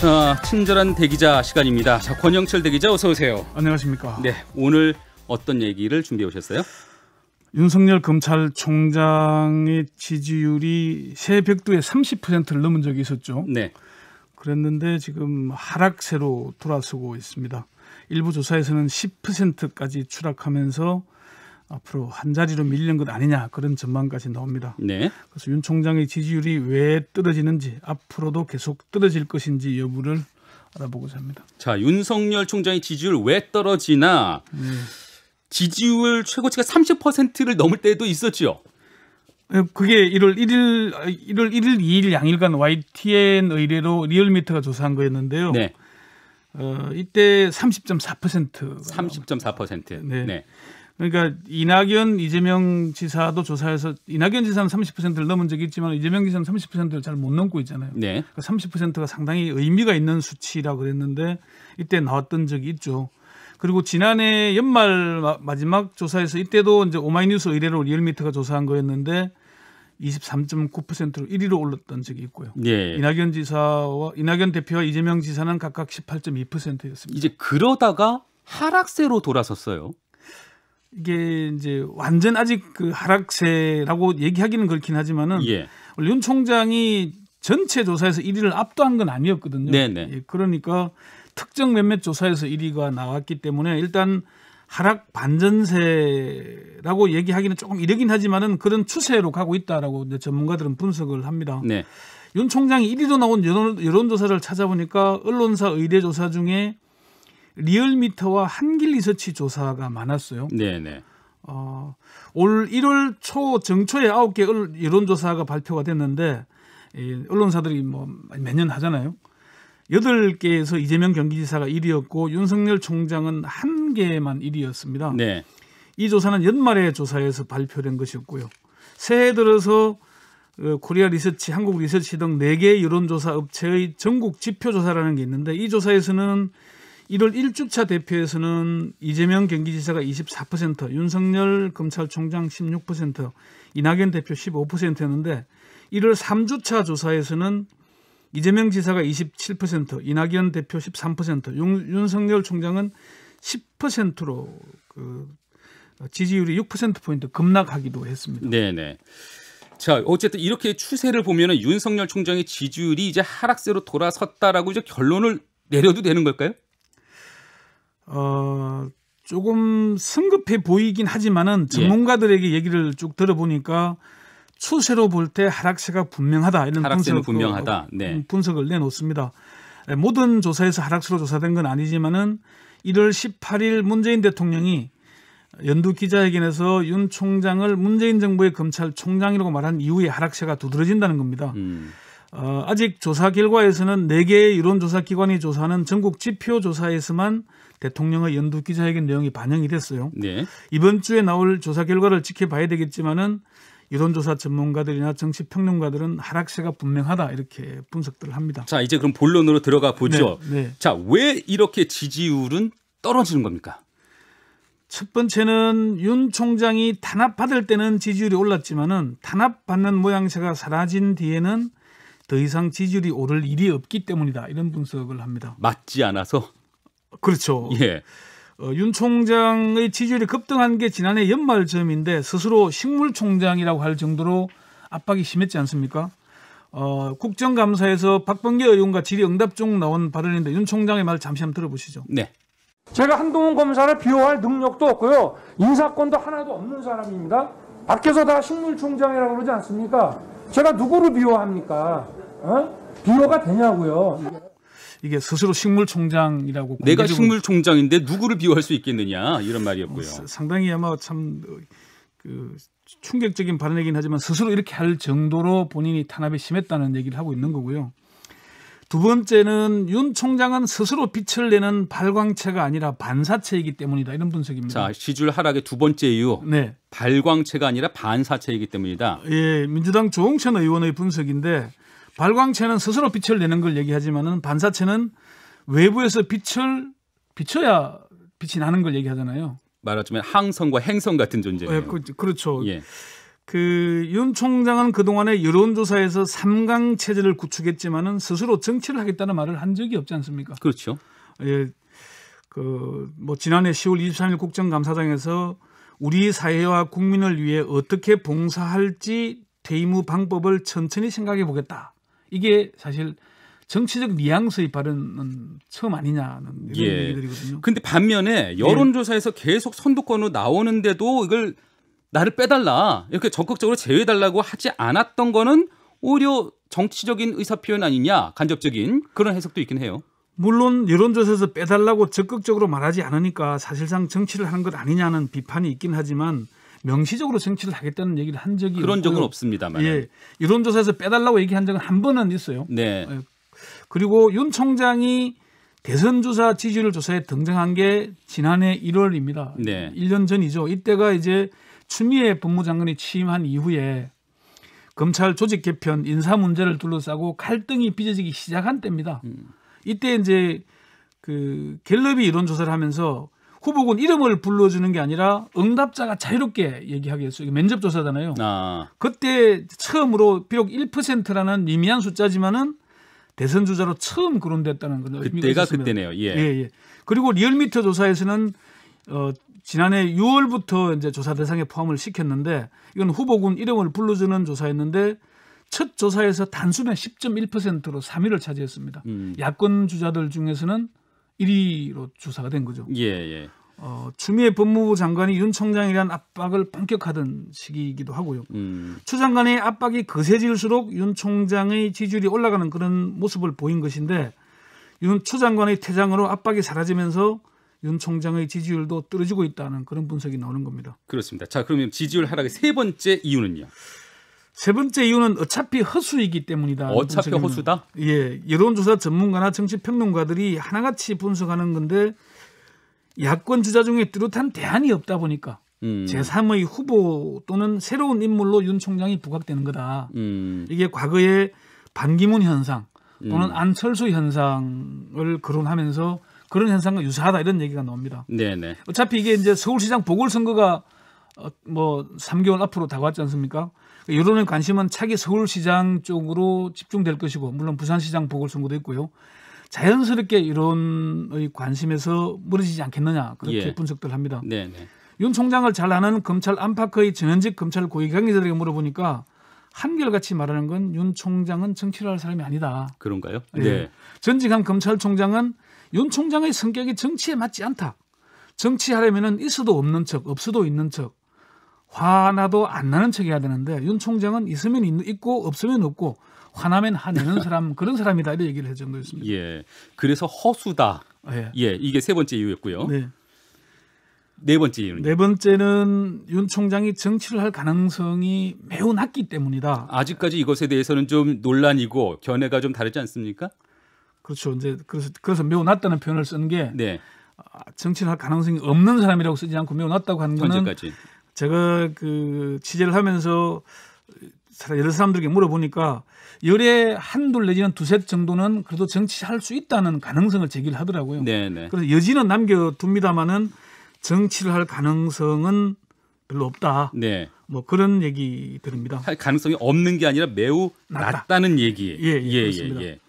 자, 친절한 대기자 시간입니다. 자, 권영철 대기자 어서 오세요. 안녕하십니까. 네, 오늘 어떤 얘기를 준비해 오셨어요? 윤석열 검찰총장의 지지율이 새 벽두에 30%를 넘은 적이 있었죠. 네. 그랬는데 지금 하락세로 돌아서고 있습니다. 일부 조사에서는 10%까지 추락하면서 앞으로 한 자리로 밀리는 것 아니냐 그런 전망까지 나옵니다. 네. 그래서 윤 총장의 지지율이 왜 떨어지는지 앞으로도 계속 떨어질 것인지 여부를 알아보고자 합니다. 자, 윤석열 총장의 지지율 왜 떨어지나 지지율 최고치가 30%를 넘을 때도 있었죠. 그게 1월 1일, 2일 양일간 YTN 의뢰로 리얼미터가 조사한 거였는데요. 네. 이때 30.4%. 30.4%. 네. 네. 그러니까 이낙연, 이재명 지사도 조사해서 이낙연 지사는 30%를 넘은 적이 있지만 이재명 지사는 30%를 잘 못 넘고 있잖아요. 네. 그러니까 30%가 상당히 의미가 있는 수치라고 그랬는데 이때 나왔던 적이 있죠. 그리고 지난해 연말 마지막 조사에서 이때도 이제 오마이뉴스 의뢰로 리얼미터가 조사한 거였는데 23.9%로 1위로 올랐던 적이 있고요. 네. 이낙연 대표와 이재명 지사는 각각 18.2%였습니다. 이제 그러다가 하락세로 돌아섰어요. 이게 이제 완전 아직 그 하락세라고 얘기하기는 그렇긴 하지만은 예. 원래 윤 총장이 전체 조사에서 1위를 압도한 건 아니었거든요. 네네. 예, 그러니까 특정 몇몇 조사에서 1위가 나왔기 때문에 일단 하락 반전세라고 얘기하기는 조금 이르긴 하지만은 그런 추세로 가고 있다라고 이제 전문가들은 분석을 합니다. 네. 윤 총장이 1위로 나온 여론조사를 찾아보니까 언론사 의뢰조사 중에 리얼미터와 한길리서치 조사가 많았어요. 네네. 올 1월 초 정초에 9개 여론조사가 발표가 됐는데 언론사들이 뭐 매년 하잖아요. 8개에서 이재명 경기지사가 1위였고 윤석열 총장은 1개만 1위였습니다. 네. 이 조사는 연말에 조사에서 발표된 것이었고요. 새해 들어서 코리아 리서치, 한국 리서치 등 4개 여론조사 업체의 전국 지표조사라는 게 있는데 이 조사에서는 1월 1주차 대표에서는 이재명 경기지사가 24%, 윤석열 검찰총장 16%, 이낙연 대표 15%였는데 1월 3주차 조사에서는 이재명 지사가 27%, 이낙연 대표 13%, 윤석열 총장은 10%로 그 지지율이 6%포인트 급락하기도 했습니다. 네네. 자, 어쨌든 이렇게 추세를 보면은 윤석열 총장의 지지율이 이제 하락세로 돌아섰다라고 이제 결론을 내려도 되는 걸까요? 조금 성급해 보이긴 하지만은 전문가들에게 얘기를 쭉 들어보니까 추세로 볼 때 하락세가 분명하다 이런 하락세는 분명하다. 네. 분석을 내놓습니다. 모든 조사에서 하락세로 조사된 건 아니지만은 1월 18일 문재인 대통령이 연두 기자회견에서 윤 총장을 문재인 정부의 검찰총장이라고 말한 이후에 하락세가 두드러진다는 겁니다. 아직 조사 결과에서는 4개의 여론조사 기관이 조사하는 전국 지표 조사에서만 대통령의 연두 기자회견 내용이 반영이 됐어요. 네. 이번 주에 나올 조사 결과를 지켜봐야 되겠지만은 여론조사 전문가들이나 정치평론가들은 하락세가 분명하다 이렇게 분석들을 합니다. 자, 이제 그럼 본론으로 들어가 보죠. 네. 자, 왜 이렇게 지지율은 떨어지는 겁니까? 첫 번째는 윤 총장이 탄압받을 때는 지지율이 올랐지만은 탄압받는 모양새가 사라진 뒤에는 더 이상 지지율이 오를 일이 없기 때문이다 이런 분석을 합니다. 맞지 않아서? 그렇죠. 예. 윤 총장의 지지율이 급등한 게 지난해 연말쯤인데 스스로 식물총장이라고 할 정도로 압박이 심했지 않습니까? 국정감사에서 박범계 의원과 질의응답 중 나온 발언인데 윤 총장의 말 잠시 한번 들어보시죠. 네. 제가 한동훈 검사를 비호할 능력도 없고요. 인사권도 하나도 없는 사람입니다. 밖에서 다 식물총장이라고 그러지 않습니까? 제가 누구를 비호합니까? 비호가 되냐고요. 이게 스스로 식물총장이라고 내가 식물총장인데 누구를 비호할 수 있겠느냐 이런 말이었고요. 상당히 아마 참 충격적인 발언이긴 하지만 스스로 이렇게 할 정도로 본인이 탄압이 심했다는 얘기를 하고 있는 거고요. 두 번째는 윤 총장은 스스로 빛을 내는 발광체가 아니라 반사체이기 때문이다 이런 분석입니다. 자, 지지율 하락의 두 번째 이유. 네. 발광체가 아니라 반사체이기 때문이다. 예, 민주당 조홍천 의원의 분석인데 발광체는 스스로 빛을 내는 걸 얘기하지만은 반사체는 외부에서 빛을 비춰야 빛이 나는 걸 얘기하잖아요. 말하자면 항성과 행성 같은 존재예요. 그렇죠. 예. 그 윤 총장은 그동안에 여론조사에서 3강 체제를 구축했지만은 스스로 정치를 하겠다는 말을 한 적이 없지 않습니까? 그렇죠. 예, 그 뭐 지난해 10월 23일 국정감사장에서 우리 사회와 국민을 위해 어떻게 봉사할지 퇴임 후 방법을 천천히 생각해 보겠다. 이게 사실 정치적 뉘앙스의 발언은 처음 아니냐는 이런 예. 얘기들이거든요. 근데 반면에 여론조사에서 계속 선두권으로 나오는데도 이걸 나를 빼달라 이렇게 적극적으로 제외해달라고 하지 않았던 거는 오히려 정치적인 의사표현 아니냐, 간접적인 그런 해석도 있긴 해요. 물론 여론조사에서 빼달라고 적극적으로 말하지 않으니까 사실상 정치를 하는 것 아니냐는 비판이 있긴 하지만 명시적으로 정치를 하겠다는 얘기를 한 적이 그런 적은 없고요. 없습니다만. 예, 여론조사에서 빼달라고 얘기한 적은 한 번은 있어요. 네. 그리고 윤 총장이 대선주사 지지율 조사에 등장한 게 지난해 1월입니다. 네. 1년 전이죠. 이때가 이제 추미애 법무장관이 취임한 이후에 검찰 조직 개편, 인사 문제를 둘러싸고 갈등이 빚어지기 시작한 때입니다. 이때 이제 그 갤럽이 이런 조사를 하면서 후보군 이름을 불러주는 게 아니라 응답자가 자유롭게 얘기하게 했어요. 이게 면접 조사잖아요. 그때 처음으로 비록 1%라는 미미한 숫자지만은 대선 주자로 처음 거론됐다는 건 그때가 그때네요. 예. 예. 그리고 리얼미터 조사에서는 지난해 6월부터 이제 조사 대상에 포함을 시켰는데 이건 후보군 이름을 불러주는 조사였는데 첫 조사에서 단숨에 10.1%로 3위를 차지했습니다. 야권 주자들 중에서는 1위로 조사가 된 거죠. 예. 추미애 법무부 장관이 윤 총장에 대한 압박을 본격화하던 시기이기도 하고요. 추 장관의 압박이 거세질수록 윤 총장의 지지율이 올라가는 그런 모습을 보인 것인데 추 장관의 퇴장으로 압박이 사라지면서 윤 총장의 지지율도 떨어지고 있다는 그런 분석이 나오는 겁니다. 그렇습니다. 자, 그러면 지지율 하락의 세 번째 이유는요? 세 번째 이유는 어차피 허수이기 때문이다. 어차피 허수다? 예, 여론조사 전문가나 정치평론가들이 하나같이 분석하는 건데 야권 주자 중에 뚜렷한 대안이 없다 보니까 제3의 후보 또는 새로운 인물로 윤 총장이 부각되는 거다. 이게 과거의 반기문 현상 또는 안철수 현상을 거론하면서 그런 현상과 유사하다 이런 얘기가 나옵니다. 네네. 어차피 이게 이제 서울시장 보궐선거가 뭐 3개월 앞으로 다가왔지 않습니까? 여론의 관심은 차기 서울시장 쪽으로 집중될 것이고 물론 부산시장 보궐선거도 있고요. 자연스럽게 여론의 관심에서 멀어지지 않겠느냐 그렇게 분석들 합니다. 네네. 윤 총장을 잘 아는 검찰 안팎의 전현직 검찰 고위 관계자들에게 물어보니까 한결같이 말하는 건 윤 총장은 정치를 할 사람이 아니다. 그런가요? 예. 네. 전직한 검찰총장은 윤 총장의 성격이 정치에 맞지 않다. 정치하려면 있어도 없는 척, 없어도 있는 척, 화나도 안 나는 척 해야 되는데 윤 총장은 있으면 있고 없으면 없고 화나면 화내는 사람 그런 사람이다 이런 얘기를 할 정도였습니다. 예. 그래서 허수다. 예. 이게 세 번째 이유였고요. 네. 네 번째 이유는 네 번째는 윤 총장이 정치를 할 가능성이 매우 낮기 때문이다. 아직까지 이것에 대해서는 좀 논란이고 견해가 좀 다르지 않습니까? 그렇죠. 이제 그래서 매우 낮다는 표현을 쓰는 게 네. 정치를 할 가능성이 없는 사람이라고 쓰지 않고 매우 낮다고 하는 거는 현재까지. 제가 그 취재를 하면서 여러 사람들에게 물어보니까 열에 한둘 내지는 두셋 정도는 그래도 정치할 수 있다는 가능성을 제기를 하더라고요. 네네. 그래서 여지는 남겨둡니다마는 정치를 할 가능성은 별로 없다. 네. 뭐 그런 얘기 들입니다. 할 가능성이 없는 게 아니라 매우 낮다는 얘기. 예, 그렇습니다.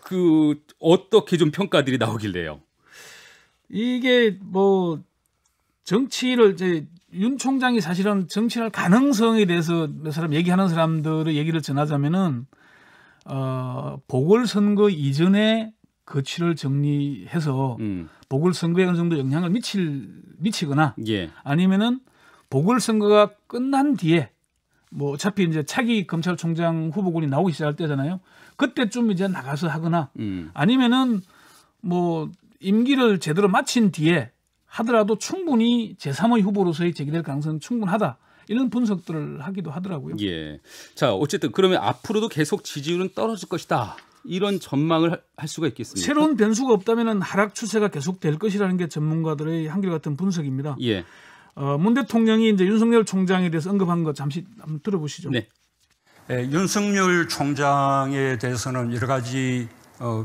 그 어떻게 좀 평가들이 나오길래요? 이게 뭐 정치를 이제 윤 총장이 사실은 정치를 할 가능성에 대해서 몇 사람 얘기하는 사람들의 얘기를 전하자면은 보궐선거 이전에 거취를 정리해서 보궐선거에 어느 정도 영향을 미치거나 아니면은 보궐선거가 끝난 뒤에 뭐 어차피 이제 차기 검찰총장 후보군이 나오기 시작할 때잖아요. 그때쯤 이제 나가서 하거나 아니면은 뭐 임기를 제대로 마친 뒤에 하더라도 충분히 제3의 후보로서의 제기될 가능성은 충분하다. 이런 분석들을 하기도 하더라고요. 예. 자, 어쨌든 그러면 앞으로도 계속 지지율은 떨어질 것이다. 이런 전망을 할 수가 있겠습니까? 새로운 변수가 없다면 하락 추세가 계속될 것이라는 게 전문가들의 한결같은 분석입니다. 예. 문 대통령이 이제 윤석열 총장에 대해서 언급한 거 잠시 한번 들어보시죠. 네. 윤석열 총장에 대해서는 여러 가지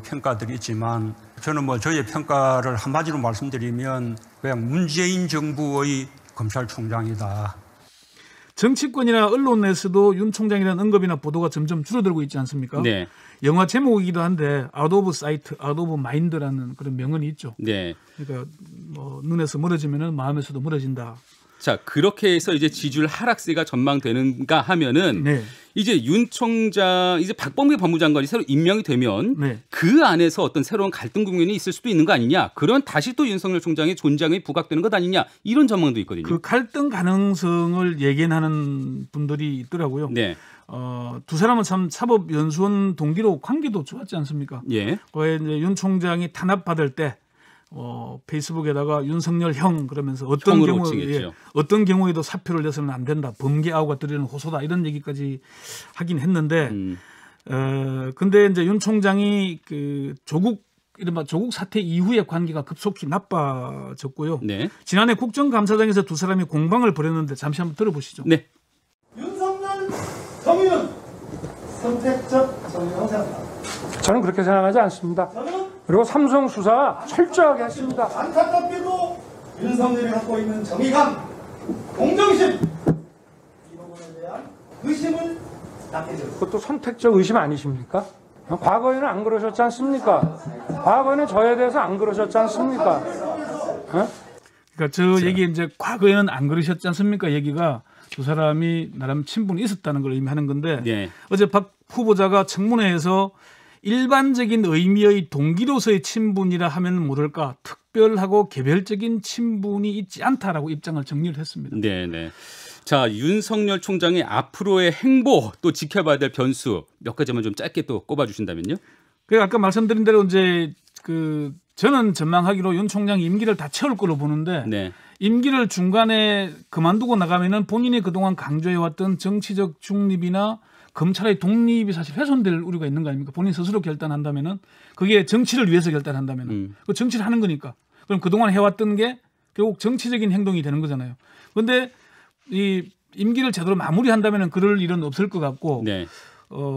평가들이 있지만 저는 뭐 저의 평가를 한마디로 말씀드리면 그냥 문재인 정부의 검찰총장이다. 정치권이나 언론에서도 윤 총장이라는 언급이나 보도가 점점 줄어들고 있지 않습니까? 네. 영화 제목이기도 한데 아웃 오브 사이트, 아웃 오브 마인드라는 그런 명언이 있죠. 네. 그러니까 뭐 눈에서 멀어지면은 마음에서도 멀어진다. 자, 그렇게 해서 이제 지지율 하락세가 전망되는가 하면은 네. 이제 윤 총장, 이제 박범계 법무장관이 새로 임명이 되면 네. 그 안에서 어떤 새로운 갈등 국면이 있을 수도 있는 거 아니냐. 그런 다시 또 윤석열 총장의 존장이 부각되는 것 아니냐. 이런 전망도 있거든요. 그 갈등 가능성을 예견하는 분들이 있더라고요. 네. 두 사람은 참 사법연수원 동기로 관계도 좋았지 않습니까? 예. 거기에 이제 윤 총장이 탄압받을 때 페이스북에다가 윤석열 형 그러면서 어떤 경우에도 사표를 내서는 안 된다. 범계 아우가 들이는 호소다. 이런 얘기까지 하긴 했는데 근데 이제 윤 총장이 그 이른바 조국 사태 이후의 관계가 급속히 나빠졌고요. 네. 지난해 국정감사장에서 두 사람이 공방을 벌였는데 잠시 한번 들어보시죠. 네. 윤석열 정의는 선택적 정의라고 생각합니다. 저는 그렇게 생각하지 않습니다. 그리고 삼성 수사 철저하게 했습니다. 안타깝게도 윤석열이 갖고 있는 정의감, 공정심 이 부분에 대한 의심을 낳게 되었습니다. 그것도 선택적 의심 아니십니까? 과거에는 안 그러셨지 않습니까? 과거에는 저에 대해서 안 그러셨지 않습니까? 그러니까 저 얘기 이제 과거에는 안 그러셨지 않습니까? 얘기가 두 사람이 나름 친분이 있었다는 걸 의미하는 건데 네. 어제 박 후보자가 청문회에서 일반적인 의미의 동기로서의 친분이라 하면 모를까 특별하고 개별적인 친분이 있지 않다라고 입장을 정리를 했습니다. 네, 네. 자, 윤석열 총장의 앞으로의 행보 또 지켜봐야 될 변수 몇 가지만 좀 짧게 또 꼽아주신다면요. 그러니까 아까 말씀드린 대로 이제 저는 전망하기로 윤 총장이 임기를 다 채울 거로 보는데 네. 임기를 중간에 그만두고 나가면은 본인이 그동안 강조해왔던 정치적 중립이나 검찰의 독립이 사실 훼손될 우려가 있는 거 아닙니까? 본인 스스로 결단한다면은 그게 정치를 위해서 결단한다면은 그 정치를 하는 거니까. 그럼 그동안 해왔던 게 결국 정치적인 행동이 되는 거잖아요. 그런데 이 임기를 제대로 마무리한다면은 그럴 일은 없을 것 같고 네.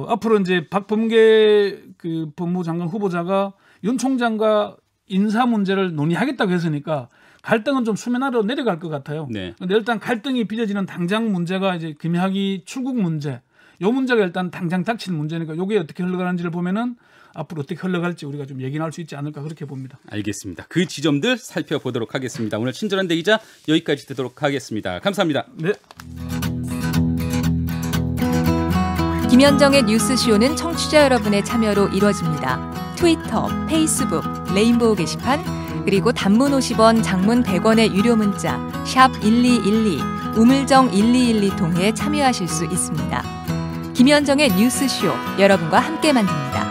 앞으로 이제 박범계 그 법무장관 후보자가 윤 총장과 인사 문제를 논의하겠다고 했으니까 갈등은 좀 수면 아래로 내려갈 것 같아요. 네. 근데 일단 갈등이 빚어지는 당장 문제가 이제 김학의 출국 문제. 요 문제가 일단 당장 닥칠 문제니까 요게 어떻게 흘러가는지를 보면은 앞으로 어떻게 흘러갈지 우리가 좀 얘기할 수 있지 않을까 그렇게 봅니다. 알겠습니다. 그 지점들 살펴보도록 하겠습니다. 오늘 친절한 대기자 여기까지 듣도록 하겠습니다. 감사합니다. 네. 김현정의 뉴스쇼는 청취자 여러분의 참여로 이루어집니다. 트위터, 페이스북, 레인보우 게시판, 그리고 단문 50원, 장문 100원의 유료 문자 샵 1212, 우물정 1212 통해 참여하실 수 있습니다. 김현정의 뉴스쇼, 여러분과 함께 만듭니다.